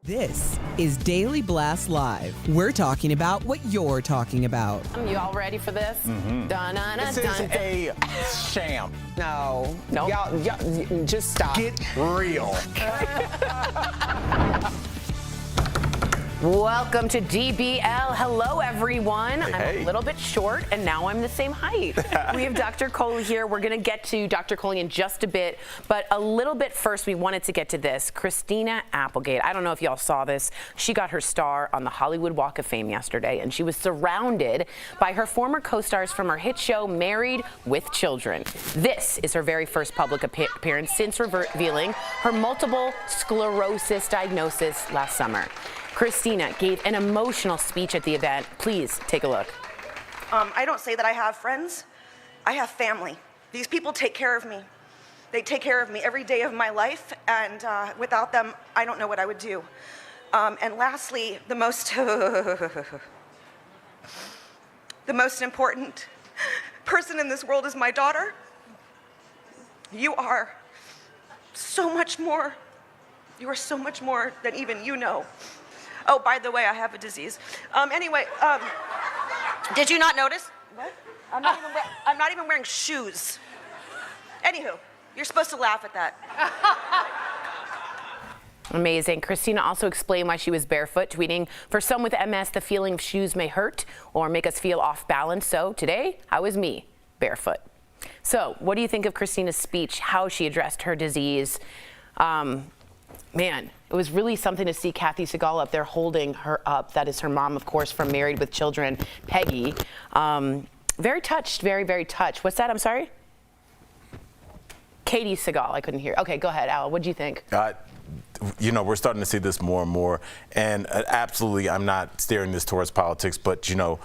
This is Daily Blast Live. We're talking about what you're talking about. You all ready for this? This is a sham. No. Nope. Y'all, just stop. Get real. Welcome to DBL. Hello, everyone. I'm Hey. a little bit short, and now I'm the same height. We have Dr. Coley here. We're going to get to Dr. Coley in just a bit, but a little bit first, we wanted to get to this. Christina Applegate. I don't know if y'all saw this. She got her star on the Hollywood Walk of Fame yesterday, and she was surrounded by her former co-stars from her hit show, Married with Children. This is her very first public appearance since revealing her multiple sclerosis diagnosis last summer. Christina gave an emotional speech at the event. Please take a look. I don't say that I have friends. I have family. These people take care of me. They take care of me every day of my life, and without them, I don't know what I would do. And lastly, the most important person in this world is my daughter. You are so much more. You are so much more than even you know. Oh, by the way, I have a disease. Anyway, did you not notice? What? I'm not even wearing shoes. Anywho, you're supposed to laugh at that. Amazing. Christina also explained why she was barefoot, tweeting, "For some with MS, the feeling of shoes may hurt or make us feel off balance. So today, I was me, barefoot." So what do you think of Christina's speech, how she addressed her disease? Man, it was really something to see Kathy Segal up there holding her up. That is her mom, of course, from Married with Children, Peggy. Very touched, very, very touched. What's that? I'm sorry? Katie Segal. I couldn't hear. Okay, go ahead, Al. What do you think? You know, we're starting to see this more and more, and absolutely, I'm not steering this towards politics, but, you know,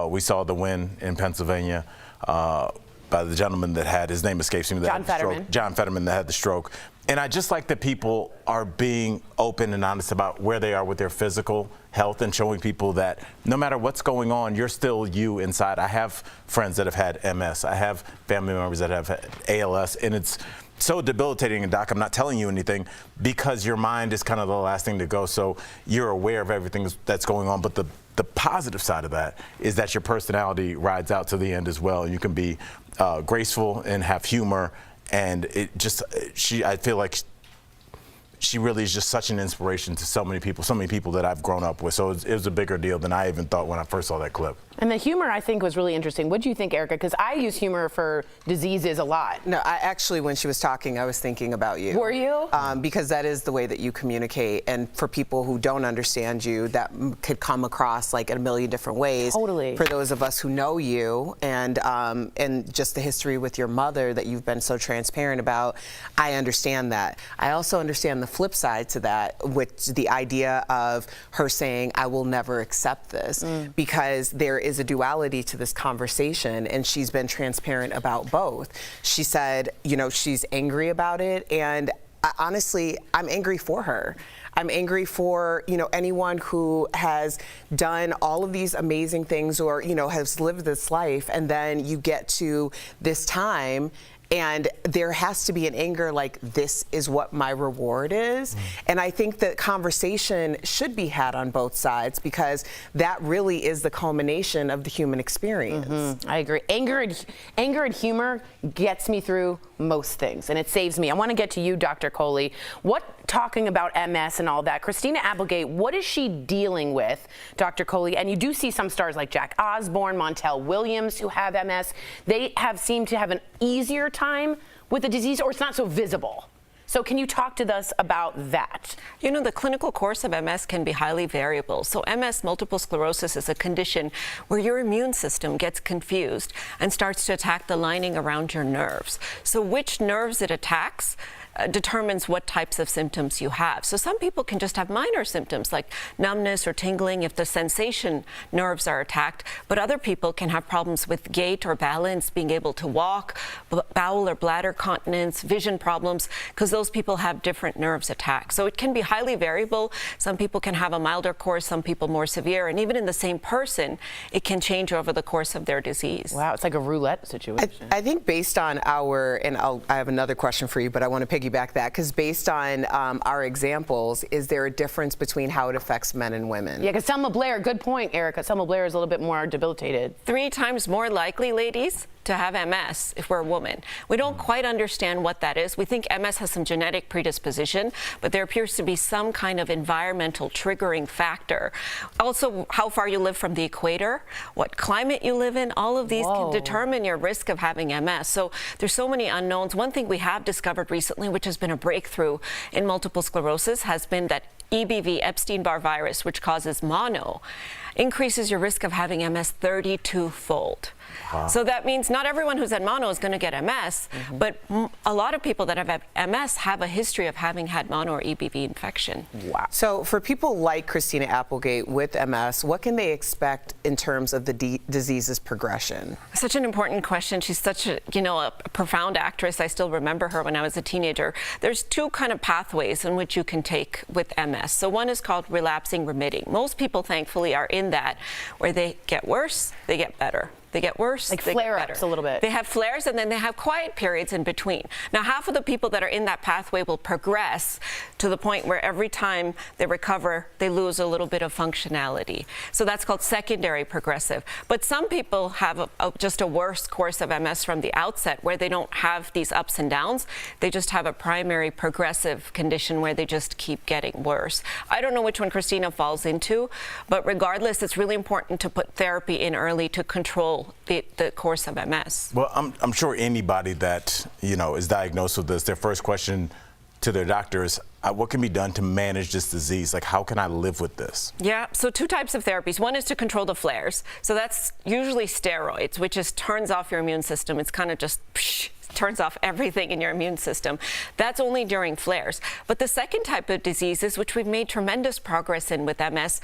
we saw the win in Pennsylvania by the gentleman that had, his name escapes me, that had the stroke. John Fetterman, that had the stroke. And I just like that people are being open and honest about where they are with their physical health and showing people that no matter what's going on, you're still you inside. I have friends that have had MS. I have family members that have had ALS, and it's so debilitating. And Doc, I'm not telling you anything because your mind is kind of the last thing to go. So you're aware of everything that's going on. But the positive side of that is that your personality rides out to the end as well. You can be graceful and have humor. And it just, I feel like she really is just such an inspiration to so many people that I've grown up with. So it was a bigger deal than I even thought when I first saw that clip. And the humor, I think, was really interesting. What do you think, Erica? Because I use humor for diseases a lot. No, I actually, when she was talking, I was thinking about you. Were you? Because that is the way that you communicate. And for people who don't understand you, that could come across like in a million different ways. Totally. For those of us who know you and just the history with your mother that you've been so transparent about, I understand that. I also understand the flip side to that, which the idea of her saying, "I will never accept this," because there is a duality to this conversation, and she's been transparent about both. She said, you know, she's angry about it, and honestly, I'm angry for her. I'm angry for, you know, anyone who has done all of these amazing things or, you know, has lived this life, and then you get to this time and there has to be an anger like, this is what my reward is. And I think that conversation should be had on both sides because that really is the culmination of the human experience. I agree. Anger and humor gets me through most things, and it saves me. I want to get to you, Dr. Coley. Talking about MS and all that, Christina Applegate, what is she dealing with, Dr. Coley? And you do see some stars like Jack Osbourne, Montel Williams, who have MS. They have seemed to have an easier time with the disease, or it's not so visible. So can you talk to us about that? You know, the clinical course of MS can be highly variable. So MS, multiple sclerosis, is a condition where your immune system gets confused and starts to attack the lining around your nerves. So which nerves it attacks determines what types of symptoms you have. So some people can just have minor symptoms like numbness or tingling if the sensation nerves are attacked, but other people can have problems with gait or balance, being able to walk, bowel or bladder continence, vision problems, because those people have different nerves attacked. So it can be highly variable. Some people can have a milder course, some people more severe, and even in the same person, it can change over the course of their disease. Wow, it's like a roulette situation. I think based on I have another question for you, but I want to piggyback that, because based on our examples, is there a difference between how it affects men and women? Yeah, because Selma Blair, good point, Erica. Selma Blair is a little bit more debilitated. 3 times more likely, ladies, to have MS if we're a woman. We don't quite understand what that is. We think MS has some genetic predisposition, but there appears to be some kind of environmental triggering factor. Also, how far you live from the equator, what climate you live in, all of these can determine your risk of having MS. So there's so many unknowns. One thing we have discovered recently, which has been a breakthrough in multiple sclerosis, has been that EBV, Epstein-Barr virus, which causes mono, increases your risk of having MS 32-fold. Wow. So that means not everyone who's had mono is going to get MS, but a lot of people that have had MS have a history of having had mono or EBV infection. Wow. So for people like Christina Applegate with MS, what can they expect in terms of the disease's progression? Such an important question. She's such a, a profound actress. I still remember her when I was a teenager. There's 2 kind of pathways in which you can take with MS. So one is called relapsing remitting. Most people, thankfully, are in that, where they get worse, they get better. They get worse, like they flare-ups a little bit. They have flares, and then they have quiet periods in between. Now, half of the people that are in that pathway will progress to the point where every time they recover, they lose a little bit of functionality. So that's called secondary progressive. But some people have just a worse course of MS from the outset, where they don't have these ups and downs. They just have a primary progressive condition where they just keep getting worse. I don't know which one Christina falls into, but regardless, it's really important to put therapy in early to control the course of MS. Well, I'm sure anybody that is diagnosed with this, their first question to their doctor is, what can be done to manage this disease? Like, how can I live with this? Yeah, so 2 types of therapies. One is to control the flares. So that's usually steroids, which just turns off your immune system. It's kind of just turns off everything in your immune system. That's only during flares. But the second type of diseases, which we've made tremendous progress in with MS,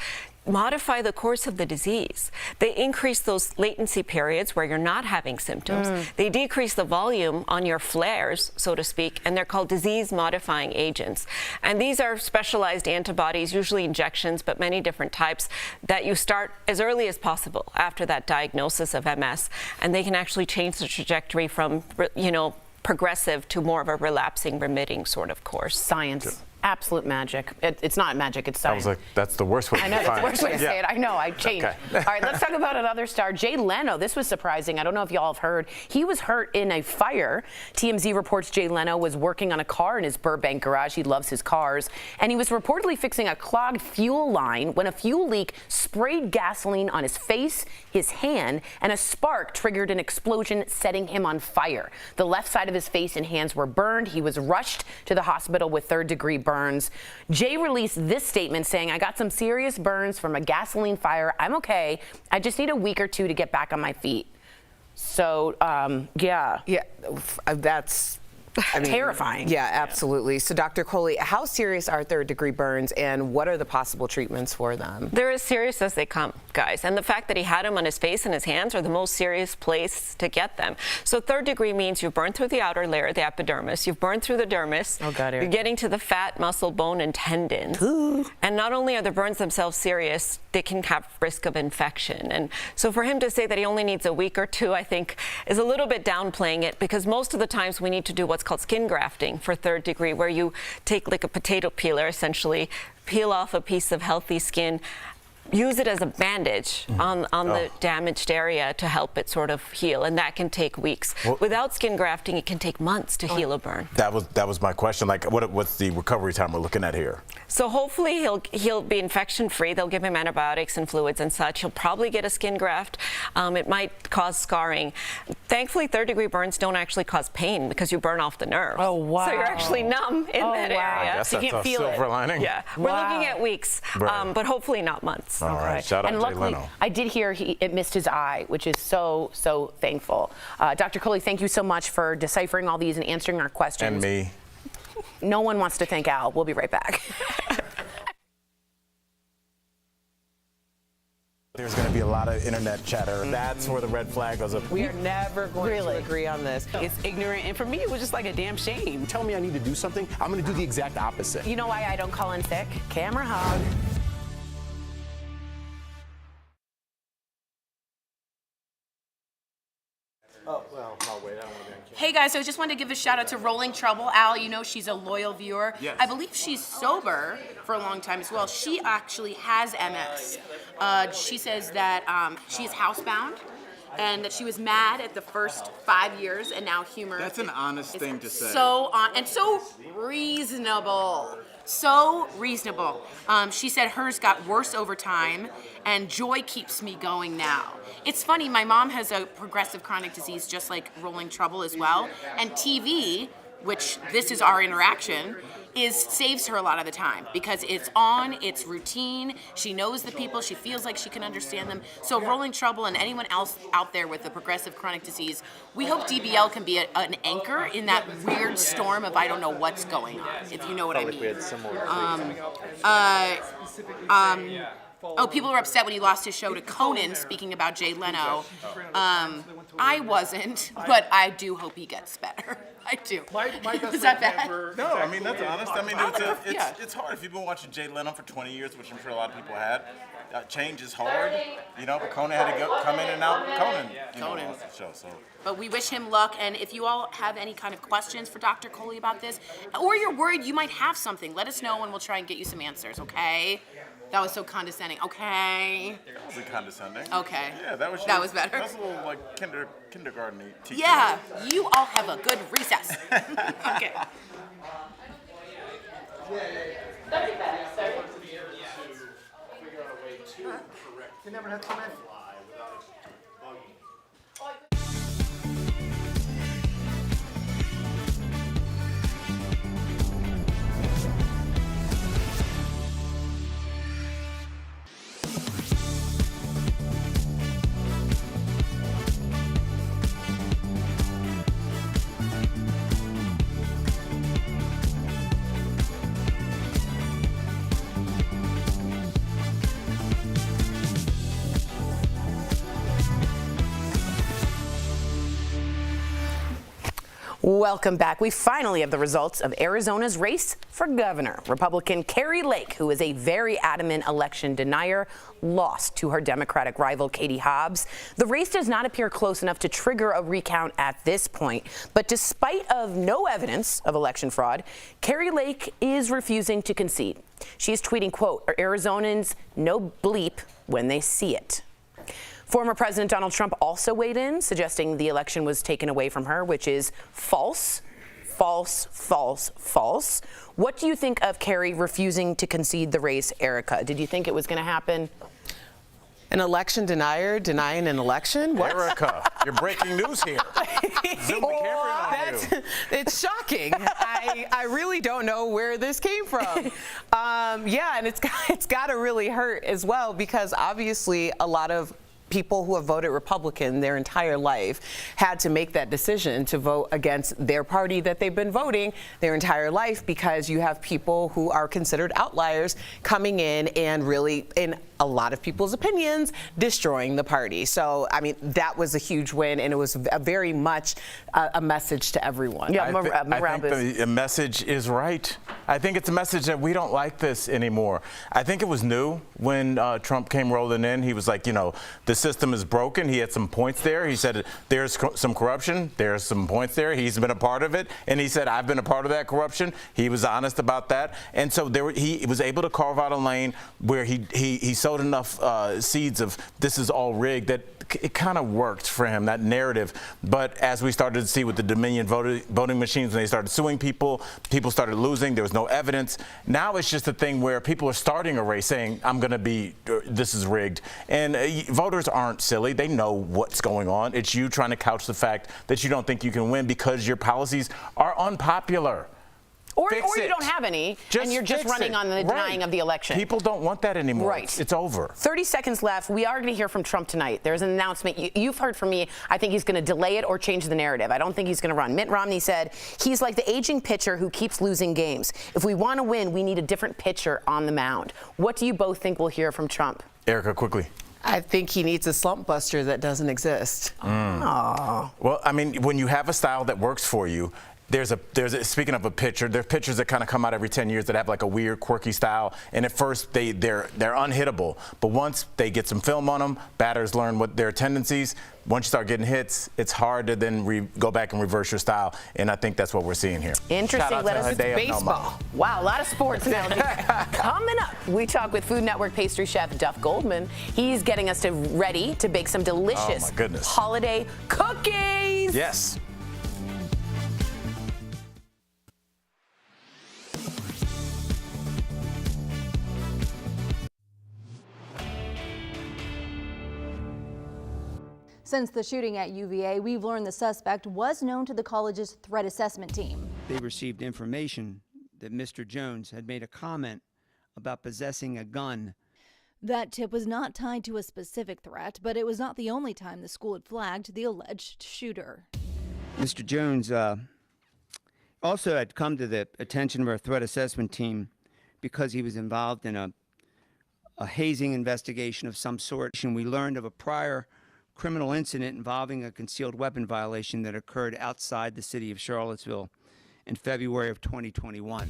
modify the course of the disease. They increase those latency periods where you're not having symptoms. They decrease the volume on your flares, so to speak, and they're called disease-modifying agents. And these are specialized antibodies, usually injections, but many different types, that you start as early as possible after that diagnosis of MS, and they can actually change the trajectory from, progressive to more of a relapsing, remitting sort of course. Science. Absolute magic. It's not magic, it's science. I was like, that's the worst way to I know, that's the worst way to say it. I know, I changed. Okay. All right, let's talk about another star, Jay Leno. This was surprising. I don't know if y'all have heard. He was hurt in a fire. TMZ reports Jay Leno was working on a car in his Burbank garage. He loves his cars. And he was reportedly fixing a clogged fuel line when a fuel leak sprayed gasoline on his face, his hand, and a spark triggered an explosion, setting him on fire. The left side of his face and hands were burned. He was rushed to the hospital with 3rd-degree burns. Jay released this statement saying, "I got some serious burns from a gasoline fire. I'm okay. I just need a week or 2 to get back on my feet." So, yeah. Yeah, that's... terrifying. Yeah, absolutely. So, Dr. Coley, how serious are 3rd-degree burns, and what are the possible treatments for them? They're as serious as they come, guys. And the fact that he had them on his face and his hands are the most serious place to get them. So 3rd-degree means you've burned through the outer layer, the epidermis. You've burned through the dermis. Oh, God, you're getting to the fat, muscle, bone, and tendons. Ooh. And not only are the burns themselves serious, they can have risk of infection. And so for him to say that he only needs a week or 2, I think, is a little bit downplaying it, because most of the times we need to do what's called skin grafting for 3rd-degree, where you take like a potato peeler, essentially, peel off a piece of healthy skin, use it as a bandage on the damaged area to help it sort of heal, and that can take weeks. Well, without skin grafting, it can take months to heal a burn. That was my question. Like, what's the recovery time we're looking at here? So hopefully he'll be infection-free. They'll give him antibiotics and fluids and such. He'll probably get a skin graft. It might cause scarring. Thankfully, 3rd-degree burns don't actually cause pain because you burn off the nerve. Oh, wow. So you're actually numb in that area. So you can't feel it. Silver lining. Yeah. We're looking at weeks, but hopefully not months. All right. Shout out and Jay luckily, Leno. I did hear it missed his eye, which is so thankful. Dr. Coley, thank you so much for deciphering all these and answering our questions. And me. No one wants to thank Al. We'll be right back. There's going to be a lot of internet chatter. That's where the red flag goes up. We are never going to agree on this. It's ignorant, and for me, it was just like a damn shame. Tell me I need to do something, I'm going to do the exact opposite. You know why I don't call in sick? Camera hug. Oh, well, I'll wait. I don't want to be on camera. Hey guys, so I just wanted to give a shout out to Rolling Trouble. Al, you know she's a loyal viewer. Yes. I believe she's sober for a long time as well. She actually has MS. She says that she's housebound and that she was mad at the first 5 years and now humor. That's an honest thing to say. So and so reasonable. So reasonable. She said hers got worse over time, and joy keeps me going now. It's funny, my mom has a progressive chronic disease just like Rolling Trouble as well, and TV, which this is our interaction, saves her a lot of the time because it's on, it's routine, she knows the people, she feels like she can understand them. So Rolling Trouble and anyone else out there with a progressive chronic disease, we hope DBL can be an anchor in that weird storm of I don't know what's going on, if you know what I mean. Oh, people were upset when he lost his show to Conan, speaking about Jay Leno. I wasn't, but I do hope he gets better. I do. Is that bad? No, I mean, that's honest. I mean, it's hard. If you've been watching Jay Leno for 20 years, which I'm sure a lot of people had, change is hard, but Conan had to come in and out. Conan lost the show, so. But we wish him luck, and if you all have any kind of questions for Dr. Coley about this, or you're worried you might have something, let us know and we'll try and get you some answers, okay? That was so condescending. Okay. Was it condescending? Okay. Yeah, that was better. That's a little like kindergarten teacher. Yeah, you all have a good recess. Okay. You never had to come in. Welcome back. We finally have the results of Arizona's race for governor. Republican Kari Lake, who is a very adamant election denier, lost to her Democratic rival Katie Hobbs. The race does not appear close enough to trigger a recount at this point, but despite of no evidence of election fraud, Kari Lake is refusing to concede. She is tweeting, quote, "Arizonans no bleep when they see it." Former President Donald Trump also weighed in, suggesting the election was taken away from her, which is false, false, false, false. What do you think of Kari refusing to concede the race, Erica? Did you think it was going to happen? An election denier denying an election? What? Erica, you're breaking news here. Zoom the camera on you. It's shocking. I really don't know where this came from. Yeah, and it's got to really hurt as well, because obviously a lot of people who have voted Republican their entire life had to make that decision to vote against their party that they've been voting their entire life, because you have people who are considered outliers coming in and really, in a lot of people's opinions, destroying the party. So, I mean, that was a huge win, and it was very much a message to everyone. Yeah, I think the message is right. I think it's a message that we don't like this anymore. I think it was new when Trump came rolling in. He was like, the system is broken. He had some points there. He said there's some corruption. There's some points there. He's been a part of it. And he said, I've been a part of that corruption. He was honest about that. And so he was able to carve out a lane where he sowed enough seeds of this is all rigged that it kind of worked for him, that narrative. But as we started to see with the Dominion voting machines, when they started suing people, people started losing. There was no evidence. Now it's just a thing where people are starting a race saying, this is rigged. And voters aren't silly. They know what's going on. It's you trying to couch the fact that you don't think you can win because your policies are unpopular. Or you don't have any, and you're just running on the denying of the election. People don't want that anymore. Right. It's over. 30 seconds left. We are going to hear from Trump tonight. There's an announcement. You've heard from me. I think he's going to delay it or change the narrative. I don't think he's going to run. Mitt Romney said he's like the aging pitcher who keeps losing games. If we want to win, we need a different pitcher on the mound. What do you both think we'll hear from Trump? Erica, quickly. I think he needs a slump buster that doesn't exist. Well, I mean, when you have a style that works for you, speaking of a pitcher, there are pitchers that kind of come out every 10 years that have like a weird, quirky style, and at first they're unhittable. But once they get some film on them, batters learn what their tendencies. Once you start getting hits, it's hard to then go back and reverse your style, and I think that's what we're seeing here. Interesting. Let us baseball. Wow, a lot of sports now. Coming up, we talk with Food Network pastry chef Duff Goldman. He's getting us ready to bake some delicious holiday cookies. Yes. Since the shooting at UVA, we've learned the suspect was known to the college's threat assessment team. They received information that Mr. Jones had made a comment about possessing a gun. That tip was not tied to a specific threat, but it was not the only time the school had flagged the alleged shooter. Mr. Jones also had come to the attention of our threat assessment team because he was involved in a hazing investigation of some sort. We learned of a prior criminal incident involving a concealed weapon violation that occurred outside the city of Charlottesville in February of 2021.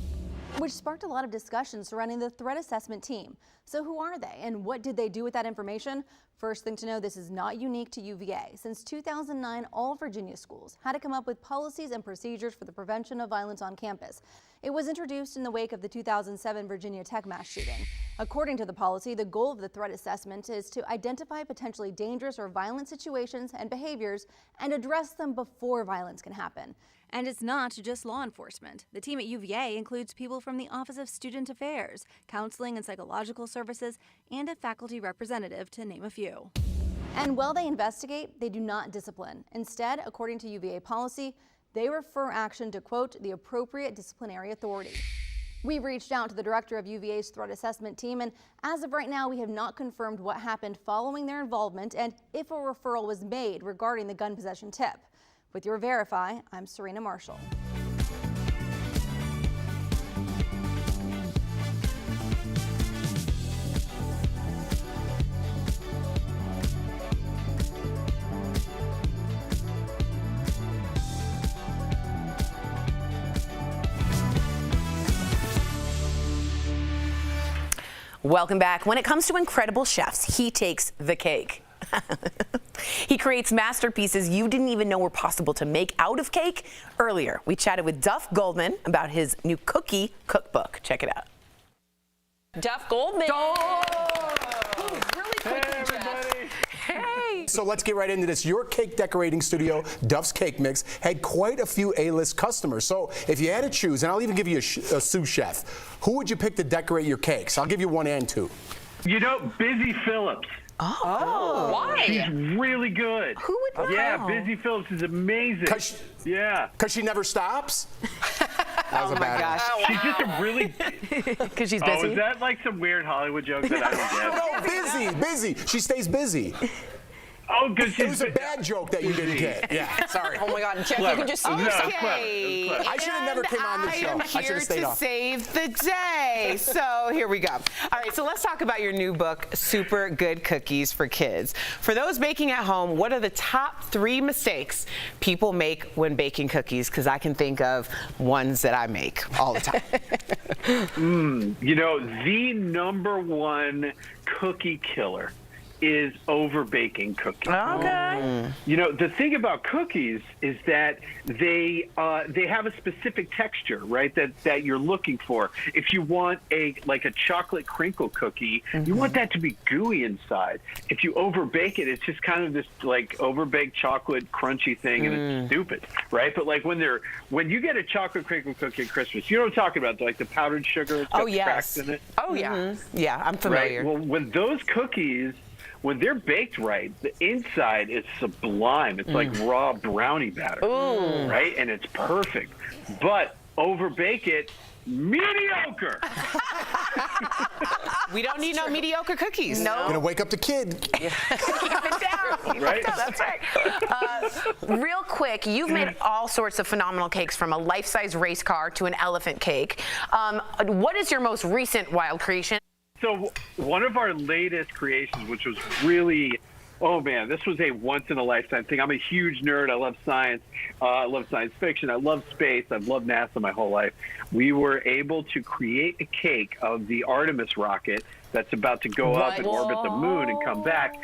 Which sparked a lot of discussion surrounding the threat assessment team. So who are they and what did they do with that information? First thing to know, this is not unique to UVA. Since 2009, all Virginia schools had to come up with policies and procedures for the prevention of violence on campus. It was introduced in the wake of the 2007 Virginia Tech mass shooting. According to the policy, the goal of the threat assessment is to identify potentially dangerous or violent situations and behaviors and address them before violence can happen. And it's not just law enforcement. The team at UVA includes people from the Office of Student Affairs, Counseling and Psychological Services, and a faculty representative, to name a few. And while they investigate, they do not discipline. Instead, according to UVA policy, they refer action to, quote, the appropriate disciplinary authority. We reached out to the director of UVA's threat assessment team, and as of right now, we have not confirmed what happened following their involvement and if a referral was made regarding the gun possession tip. With your Verify, I'm Serena Marshall. Welcome back. When it comes to incredible chefs, he takes the cake. He creates masterpieces you didn't even know were possible to make out of cake. Earlier, we chatted with Duff Goldman about his new cookie cookbook. Check it out. Duff Goldman. Really quickly, everybody. Hey. So let's get right into this. Your cake decorating studio, Duff's Cake Mix, had quite a few A-list customers. So if you had to choose, and I'll even give you a sous chef, who would you pick to decorate your cakes? I'll give you one and two. You know, Busy Phillips. Oh, why? She's really good. Who would know? Yeah, Busy Phillips is amazing. Because she never stops? That was oh a bad my gosh. one. She's just a really... Because she's busy? Oh, is that like some weird Hollywood joke that I don't get? No, busy. She stays busy. Oh, because she's... It was a bad joke that you didn't get. Yeah, sorry. Oh my God, Jeff, you can just... Okay. I should have never come on the show. I should have stayed off. Save the day. So here we go. All right, so let's talk about your new book, Super Good Cookies for Kids. For those baking at home, what are the top 3 mistakes people make when baking cookies? Because I can think of ones that I make all the time. You know, the #1 cookie killer is over baking cookies. Okay. You know, the thing about cookies is that they have a specific texture, right? That you're looking for. If you want a chocolate crinkle cookie, you want that to be gooey inside. If you overbake it, it's just kind of this like overbaked chocolate crunchy thing, and it's stupid, right? But like when you get a chocolate crinkle cookie at Christmas, you know what I'm talking about? Like the powdered sugar, it's got cracks in it. Oh yeah, yeah, I'm familiar. Right? Well, when those cookies, when they're baked right, the inside is sublime. It's like raw brownie batter, right? And it's perfect. But overbake it, mediocre. We don't need no mediocre cookies. No. Gonna wake up the kid. Keep it down. Right? That's right. Real quick, you've made all sorts of phenomenal cakes, from a life-size race car to an elephant cake. What is your most recent wild creation? So one of our latest creations, which was really Oh man, this was a once-in-a-lifetime thing. I'm a huge nerd. I love science. I love science fiction. I love space. I've loved NASA my whole life. We were able to create a cake of the Artemis rocket that's about to go up and orbit the moon and come back.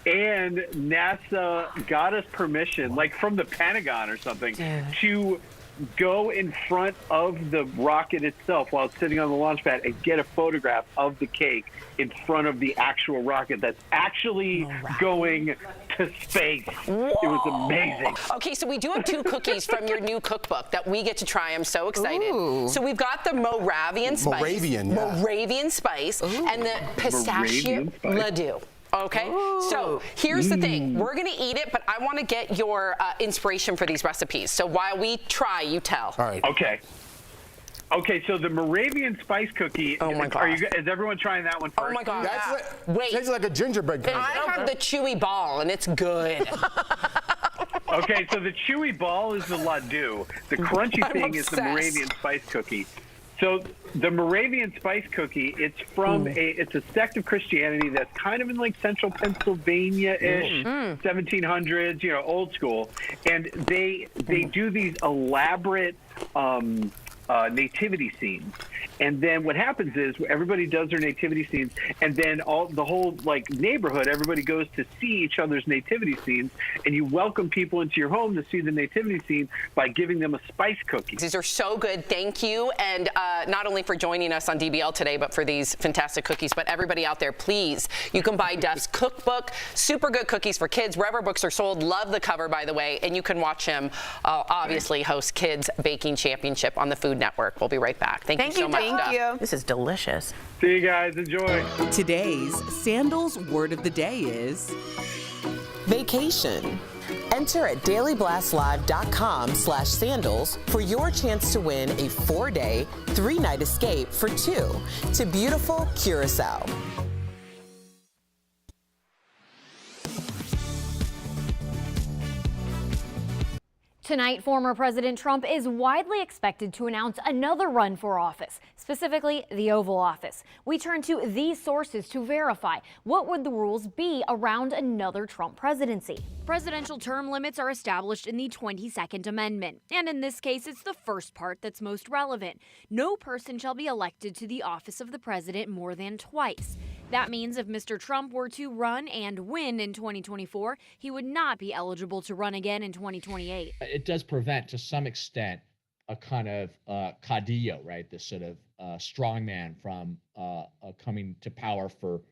And NASA got us permission, like from the Pentagon or something, to go in front of the rocket itself while it's sitting on the launch pad and get a photograph of the cake in front of the actual rocket that's actually going to space. Whoa. It was amazing. Okay, so we do have 2 cookies from your new cookbook that we get to try. I'm so excited. Ooh. So we've got the Moravian spice. Moravian spice and the pistachio laddu. Okay, so here's the thing. We're going to eat it, but I want to get your inspiration for these recipes. So while we try, you tell. All right. Okay, so the Moravian spice cookie, is everyone trying that one first? Oh my God. Wait. Tastes like a gingerbread cookie. I have the chewy ball, and it's good. Okay, so the chewy ball is the laddu. The crunchy thing is the Moravian spice cookie. So the Moravian spice cookie, it's from it's a sect of Christianity that's kind of in like central Pennsylvania-ish, 1700s, you know, old school. And they do these elaborate nativity scenes. And then what happens is everybody does their nativity scenes, and then the whole like neighborhood, everybody goes to see each other's nativity scenes, and you welcome people into your home to see the nativity scene by giving them a spice cookie. These are so good. Thank you. And not only for joining us on DBL today, but for these fantastic cookies. But everybody out there, please, you can buy Duff's cookbook. Super good cookies for kids, wherever books are sold. Love the cover, by the way. And you can watch him obviously host Kids Baking Championship on the Food Network. We'll be right back. Thank you so much. Thank you. This is delicious. See you guys. Enjoy. Today's Sandals word of the day is vacation. Enter at dailyblastlive.com/sandals for your chance to win a 4-day, 3-night escape for 2 to beautiful Curacao. Tonight, former President Trump is widely expected to announce another run for office, specifically the Oval Office. We turn to these sources to verify what would the rules be around another Trump presidency. Presidential term limits are established in the 22nd Amendment, and in this case, it's the first part that's most relevant. No person shall be elected to the office of the president more than twice. That means if Mr. Trump were to run and win in 2024, he would not be eligible to run again in 2028. It does prevent, to some extent, a kind of caudillo, right? This sort of strongman from coming to power for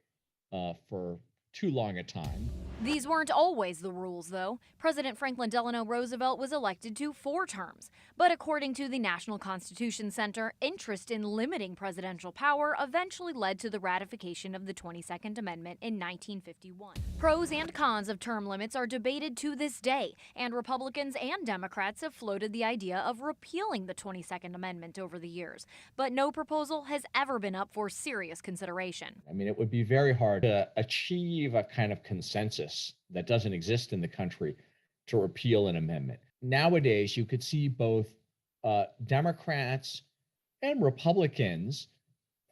too long a time. These weren't always the rules, though. President Franklin Delano Roosevelt was elected to 4 terms. But according to the National Constitution Center, interest in limiting presidential power eventually led to the ratification of the 22nd Amendment in 1951. Pros and cons of term limits are debated to this day, and Republicans and Democrats have floated the idea of repealing the 22nd Amendment over the years. But no proposal has ever been up for serious consideration. I mean, it would be very hard to achieve a kind of consensus that doesn't exist in the country to repeal an amendment. Nowadays, you could see both Democrats and Republicans,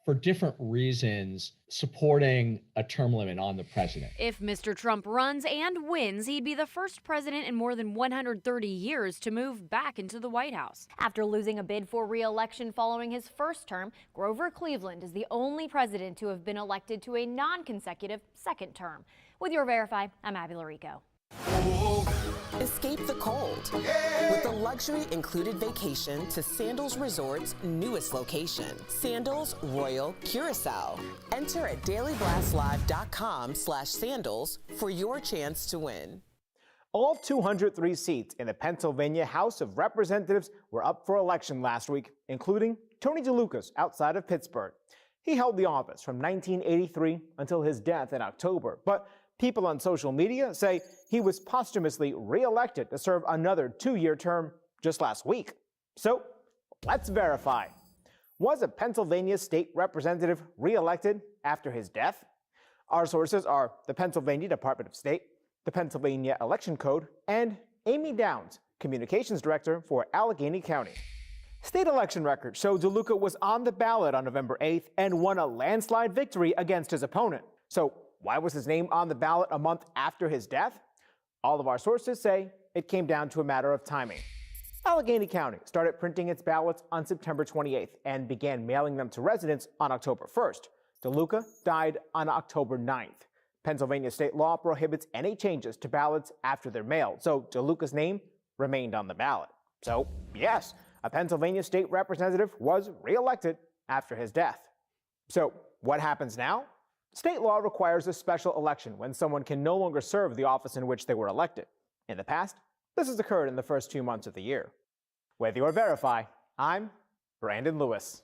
for different reasons, supporting a term limit on the president. If Mr. Trump runs and wins, he'd be the first president in more than 130 years to move back into the White House. After losing a bid for re-election following his first term, Grover Cleveland is the only president to have been elected to a non-consecutive second term. With your Verify, I'm Abby Larico. Escape the cold with the luxury included vacation to Sandals Resort's newest location, Sandals Royal Curacao. Enter at dailyblastlive.com/sandals for your chance to win. All 203 seats in the Pennsylvania House of Representatives were up for election last week, including Tony DeLucas outside of Pittsburgh. He held the office from 1983 until his death in October, but people on social media say he was posthumously re-elected to serve another 2-year term just last week. So let's verify. Was a Pennsylvania state representative re-elected after his death? Our sources are the Pennsylvania Department of State, the Pennsylvania Election Code, and Amy Downs, Communications Director for Allegheny County. State election records show DeLuca was on the ballot on November 8th and won a landslide victory against his opponent. So why was his name on the ballot a month after his death? All of our sources say it came down to a matter of timing. Allegheny County started printing its ballots on September 28th and began mailing them to residents on October 1st. DeLuca died on October 9th. Pennsylvania state law prohibits any changes to ballots after they're mailed, so DeLuca's name remained on the ballot. So, yes, a Pennsylvania state representative was reelected after his death. So, what happens now? State law requires a special election when someone can no longer serve the office in which they were elected. In the past, this has occurred in the first 2 months of the year. With your Verify, I'm Brandon Lewis.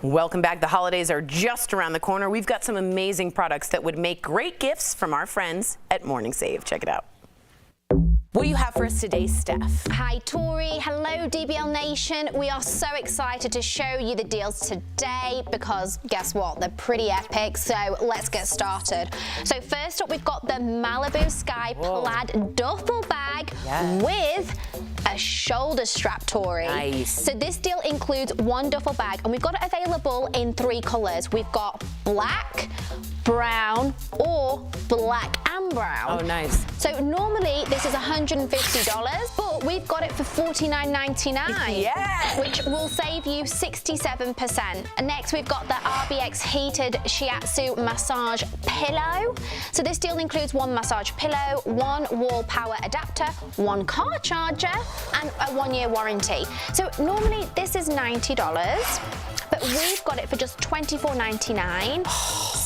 Welcome back. The holidays are just around the corner. We've got some amazing products that would make great gifts from our friends at Morning Save. Check it out. What do you have for us today, Steph? Hi, Tori. Hello, DBL Nation. We are so excited to show you the deals today because guess what? They're pretty epic, so let's get started. So first up, we've got the Malibu Sky plaid duffel bag with a shoulder strap, Tori. Nice. So this deal includes one duffel bag, and we've got it available in 3 colors. We've got black, brown, or black and brown. Oh, nice. So normally this is $150, but we've got it for $49.99. Yeah. Which will save you 67%. And next we've got the RBX heated shiatsu massage pillow. So this deal includes 1 massage pillow, 1 wall power adapter, 1 car charger, and a 1-year warranty. So normally this is $90, but we've got it for just $24.99.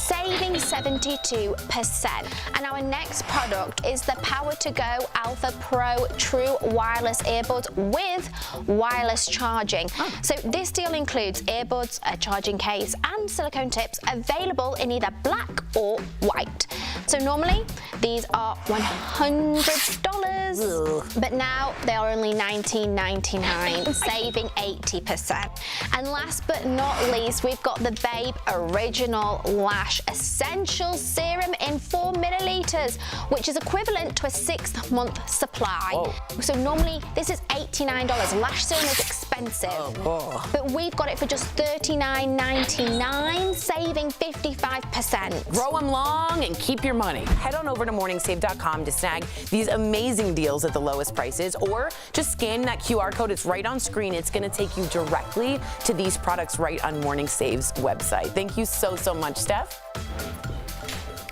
Saving 72%. And our next product is the Power2Go Alpha Pro True Wireless Earbuds with wireless charging. So this deal includes earbuds, a charging case, and silicone tips available in either black or white. So normally these are $100, but now they are only $19.99, saving 80%. And last but not least, we've got the Babe Original Lash Essential Serum in 4 milliliters, which is equivalent to a 6-month supply. Whoa. So normally this is $89. Lash serum is expensive, but we've got it for just $39.99, saving 55%. Grow them long and keep your money. Head on over to morningsave.com to snag these amazing deals at the lowest prices, or just scan that QR code. It's right on screen. It's going to take you directly to these products right on Morning Save's website. Thank you so much, Steph.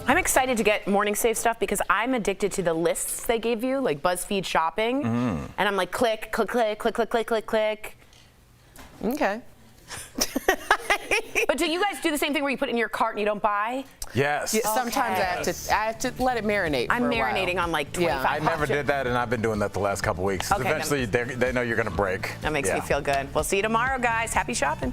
I'm excited to get Morning Save stuff because I'm addicted to the lists they give you, like BuzzFeed shopping. And I'm like, click, click, click, click, click, click, click, click. Okay. But do you guys do the same thing where you put it in your cart and you don't buy? Yes. Yeah, sometimes I have to let it marinate. I'm marinating on like 25. I never did that, and I've been doing that the last couple weeks. Okay, Eventually, they know you're going to break. That makes me feel good. We'll see you tomorrow, guys. Happy shopping.